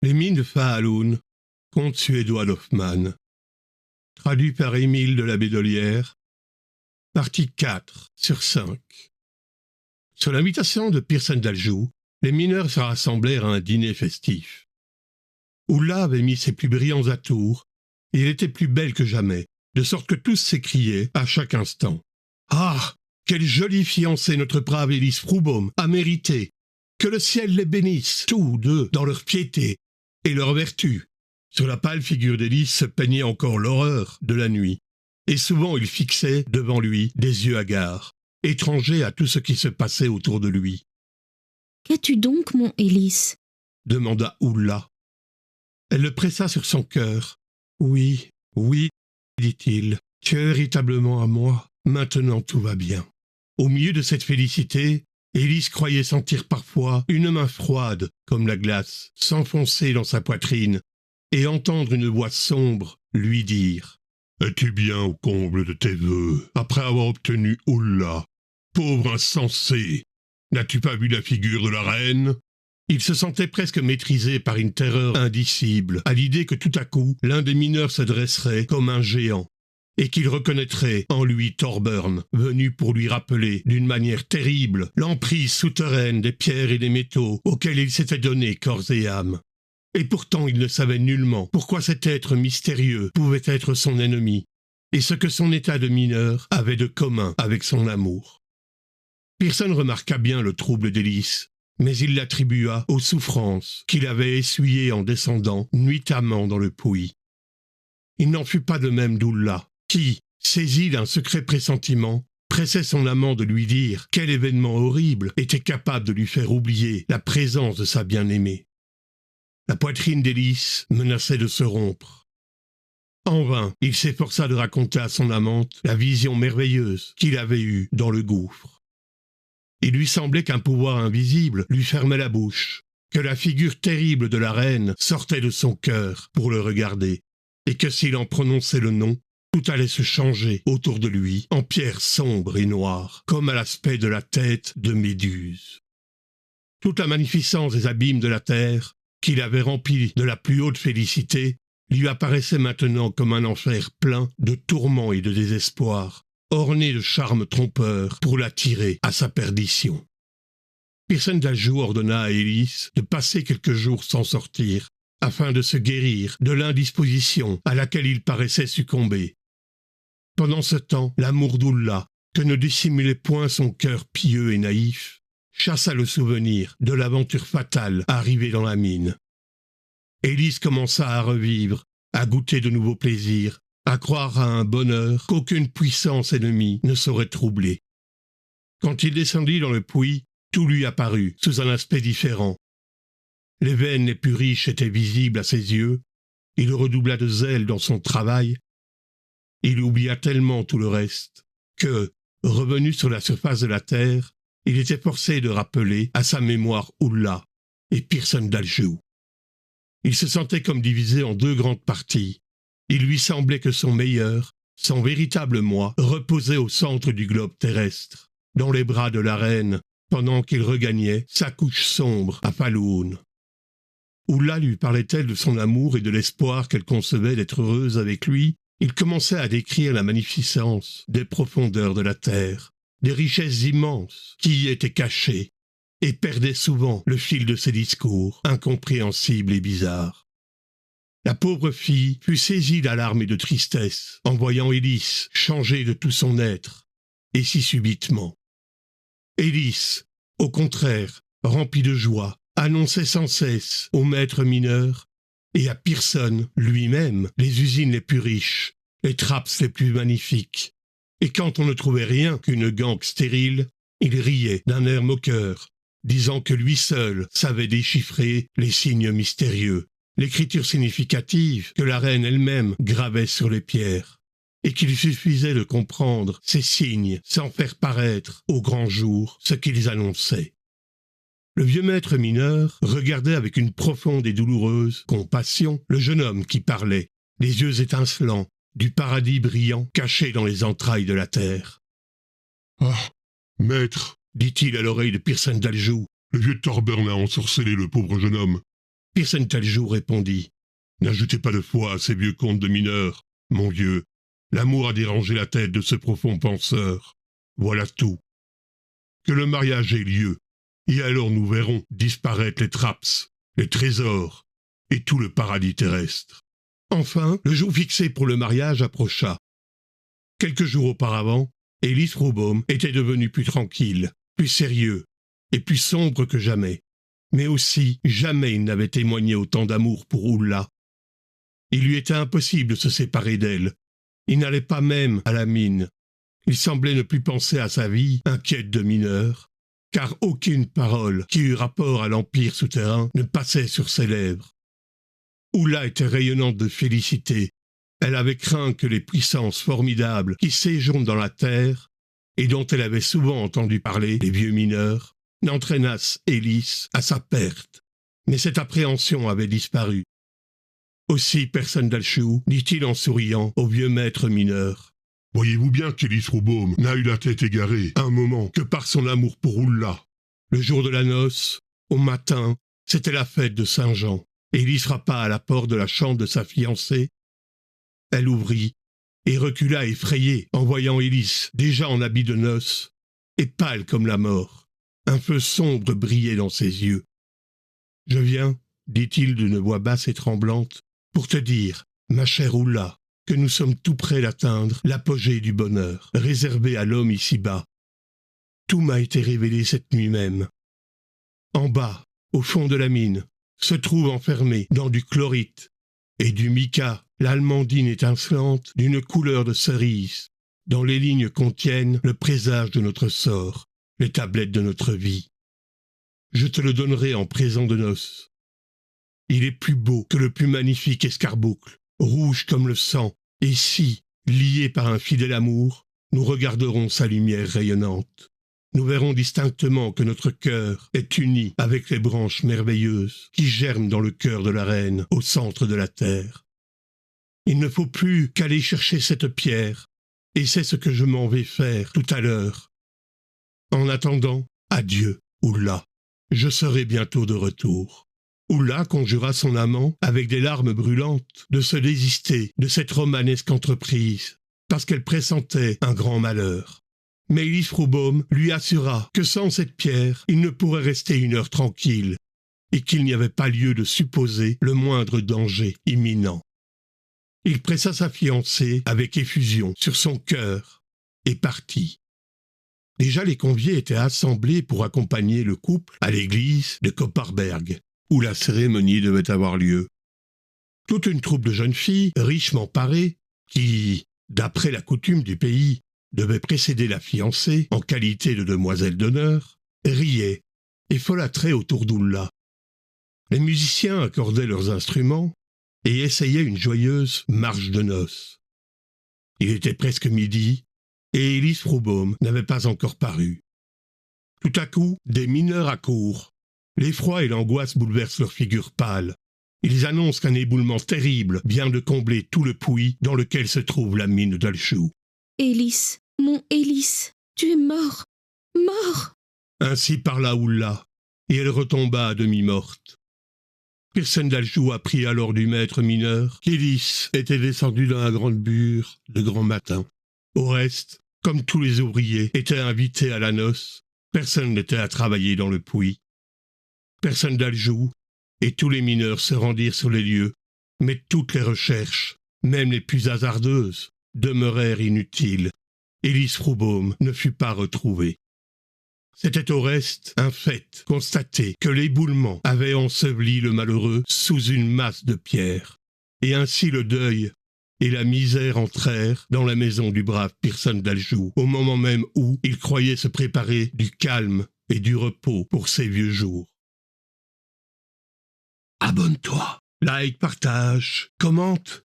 Les mines de Fa'aloun, conte suédois d'Hoffmann. Traduit par Émile de la Bédolière. Partie 4 sur 5. Sur l'invitation de Pearson d'Aljou, les mineurs se rassemblèrent à un dîner festif. Ulla avait mis ses plus brillants atours, et elle était plus belle que jamais, de sorte que tous s'écriaient à chaque instant. « Ah, quelle jolie fiancée notre brave Élise Froubaum a méritée! Que le ciel les bénisse, tous deux, dans leur piété et leur vertu !» Sur la pâle figure d'Élise se peignait encore l'horreur de la nuit, et souvent il fixait devant lui des yeux hagards, étrangers à tout ce qui se passait autour de lui. « Qu'as-tu donc, mon Élise ?» demanda Ulla. Elle le pressa sur son cœur. « Oui, oui, dit-il, tu es véritablement à moi, maintenant tout va bien. » Au milieu de cette félicité, Élise croyait sentir parfois une main froide, comme la glace, s'enfoncer dans sa poitrine, et entendre une voix sombre lui dire « Es-tu bien au comble de tes vœux, après avoir obtenu Ulla? Pauvre insensé! N'as-tu pas vu la figure de la reine ?» Il se sentait presque maîtrisé par une terreur indicible, à l'idée que tout à coup, l'un des mineurs se dresserait comme un géant, et qu'il reconnaîtrait en lui Thorburn, venu pour lui rappeler d'une manière terrible l'emprise souterraine des pierres et des métaux auxquels il s'était donné corps et âme. Et pourtant il ne savait nullement pourquoi cet être mystérieux pouvait être son ennemi, et ce que son état de mineur avait de commun avec son amour. Pearson remarqua bien le trouble d'Élise, mais il l'attribua aux souffrances qu'il avait essuyées en descendant nuitamment dans le puits. Il n'en fut pas de même d'Ulla, qui, saisi d'un secret pressentiment, pressait son amant de lui dire quel événement horrible était capable de lui faire oublier la présence de sa bien-aimée. La poitrine d'Élise menaçait de se rompre. En vain, il s'efforça de raconter à son amante la vision merveilleuse qu'il avait eue dans le gouffre. Il lui semblait qu'un pouvoir invisible lui fermait la bouche, que la figure terrible de la reine sortait de son cœur pour le regarder, et que s'il en prononçait le nom, tout allait se changer autour de lui en pierre sombre et noire, comme à l'aspect de la tête de Méduse. Toute la magnificence des abîmes de la terre, qu'il avait rempli de la plus haute félicité, lui apparaissait maintenant comme un enfer plein de tourments et de désespoir, orné de charmes trompeurs pour l'attirer à sa perdition. Pearson d'Aljou ordonna à Élise de passer quelques jours sans sortir, afin de se guérir de l'indisposition à laquelle il paraissait succomber. Pendant ce temps, l'amour d'Ulla, que ne dissimulait point son cœur pieux et naïf, chassa le souvenir de l'aventure fatale arrivée dans la mine. Élise commença à revivre, à goûter de nouveaux plaisirs, à croire à un bonheur qu'aucune puissance ennemie ne saurait troubler. Quand il descendit dans le puits, tout lui apparut sous un aspect différent. Les veines les plus riches étaient visibles à ses yeux, il redoubla de zèle dans son travail. Il oublia tellement tout le reste que, revenu sur la surface de la terre, il était forcé de rappeler à sa mémoire Ulla et Pearson d'Aljou. Il se sentait comme divisé en deux grandes parties. Il lui semblait que son meilleur, son véritable moi, reposait au centre du globe terrestre, dans les bras de la reine, pendant qu'il regagnait sa couche sombre à Fa'aloun. Ulla lui parlait-elle de son amour et de l'espoir qu'elle concevait d'être heureuse avec lui. Il commençait à décrire la magnificence des profondeurs de la terre, des richesses immenses qui y étaient cachées, et perdait souvent le fil de ses discours, incompréhensibles et bizarres. La pauvre fille fut saisie d'alarme et de tristesse en voyant Élise changer de tout son être, et si subitement. Élise, au contraire, remplie de joie, annonçait sans cesse au maître mineur et à Pearson lui-même les usines les plus riches, les trappes les plus magnifiques. Et quand on ne trouvait rien qu'une gangue stérile, il riait d'un air moqueur, disant que lui seul savait déchiffrer les signes mystérieux, l'écriture significative que la reine elle-même gravait sur les pierres, et qu'il suffisait de comprendre ces signes sans faire paraître au grand jour ce qu'ils annonçaient. Le vieux maître mineur regardait avec une profonde et douloureuse compassion le jeune homme qui parlait, les yeux étincelants, du paradis brillant caché dans les entrailles de la terre. « Ah, maître, dit-il à l'oreille de Pearson d'Aljou, le vieux Thorburn a ensorcelé le pauvre jeune homme. Pearson Daljou répondit: « N'ajoutez pas de foi à ces vieux contes de mineurs, mon vieux. L'amour a dérangé la tête de ce profond penseur. Voilà tout. Que le mariage ait lieu, et alors nous verrons disparaître les traps, les trésors et tout le paradis terrestre. » Enfin, le jour fixé pour le mariage approcha. Quelques jours auparavant, Ellis Froboom était devenu plus tranquille, plus sérieux et plus sombre que jamais. Mais aussi, jamais il n'avait témoigné autant d'amour pour Ulla. Il lui était impossible de se séparer d'elle. Il n'allait pas même à la mine. Il semblait ne plus penser à sa vie, inquiète de mineur, car aucune parole qui eût rapport à l'empire souterrain ne passait sur ses lèvres. Ulla était rayonnante de félicité. Elle avait craint que les puissances formidables qui séjournent dans la terre, et dont elle avait souvent entendu parler, les vieux mineurs, n'entraînassent Ellis à sa perte. Mais cette appréhension avait disparu. Aussi Pearson Daljou dit-il en souriant au vieux maître mineur: « Voyez-vous bien qu'Ellis Froboom n'a eu la tête égarée un moment que par son amour pour Ulla. Le jour de la noce, au matin, c'était la fête de Saint-Jean. Ellis frappa à la porte de la chambre de sa fiancée. Elle ouvrit et recula effrayée en voyant Ellis déjà en habit de noces et pâle comme la mort. Un feu sombre brillait dans ses yeux. « Je viens, dit-il d'une voix basse et tremblante, pour te dire, ma chère Ulla, que nous sommes tout près d'atteindre l'apogée du bonheur, réservé à l'homme ici-bas. Tout m'a été révélé cette nuit même. En bas, au fond de la mine, se trouve enfermé dans du chlorite et du mica l'almandine étincelante d'une couleur de cerise, dont les lignes contiennent le présage de notre sort, les tablettes de notre vie. Je te le donnerai en présent de noces. Il est plus beau que le plus magnifique escarboucle, rouge comme le sang, et si, liés par un fidèle amour, nous regarderons sa lumière rayonnante. Nous verrons distinctement que notre cœur est uni avec les branches merveilleuses qui germent dans le cœur de la reine au centre de la terre. Il ne faut plus qu'aller chercher cette pierre, et c'est ce que je m'en vais faire tout à l'heure. En attendant, adieu, Ulla. Je serai bientôt de retour. » Ulla conjura son amant, avec des larmes brûlantes, de se désister de cette romanesque entreprise, parce qu'elle pressentait un grand malheur. Mais Ellis Froboom lui assura que sans cette pierre, il ne pourrait rester une heure tranquille, et qu'il n'y avait pas lieu de supposer le moindre danger imminent. Il pressa sa fiancée avec effusion sur son cœur et partit. Déjà les conviés étaient assemblés pour accompagner le couple à l'église de Kopparberg, où la cérémonie devait avoir lieu. Toute une troupe de jeunes filles richement parées, qui, d'après la coutume du pays, devaient précéder la fiancée en qualité de demoiselle d'honneur, riaient et folâtraient autour d'Ulla. Les musiciens accordaient leurs instruments et essayaient une joyeuse marche de noces. Il était presque midi, et Ellis Froboom n'avait pas encore paru. Tout à coup, des mineurs accourent. L'effroi et l'angoisse bouleversent leurs figures pâles. Ils annoncent qu'un éboulement terrible vient de combler tout le puits dans lequel se trouve la mine d'Daljou. « Ellis, mon Ellis, tu es mort, mort !» Ainsi parla Ulla, et elle retomba à demi-morte. Pearson Daljou apprit alors du maître mineur qu'Ellis était descendu dans la grande bure de grand matin. Au reste, comme tous les ouvriers étaient invités à la noce, personne n'était à travailler dans le puits. Pearson Daljou et tous les mineurs se rendirent sur les lieux, mais toutes les recherches, même les plus hasardeuses, demeurèrent inutiles. Ellis Froboom ne fut pas retrouvé. C'était au reste un fait constaté que l'éboulement avait enseveli le malheureux sous une masse de pierres, et ainsi le deuil et la misère entrèrent dans la maison du brave Pearson Daljou, au moment même où il croyait se préparer du calme et du repos pour ses vieux jours. Abonne-toi, like, partage, commente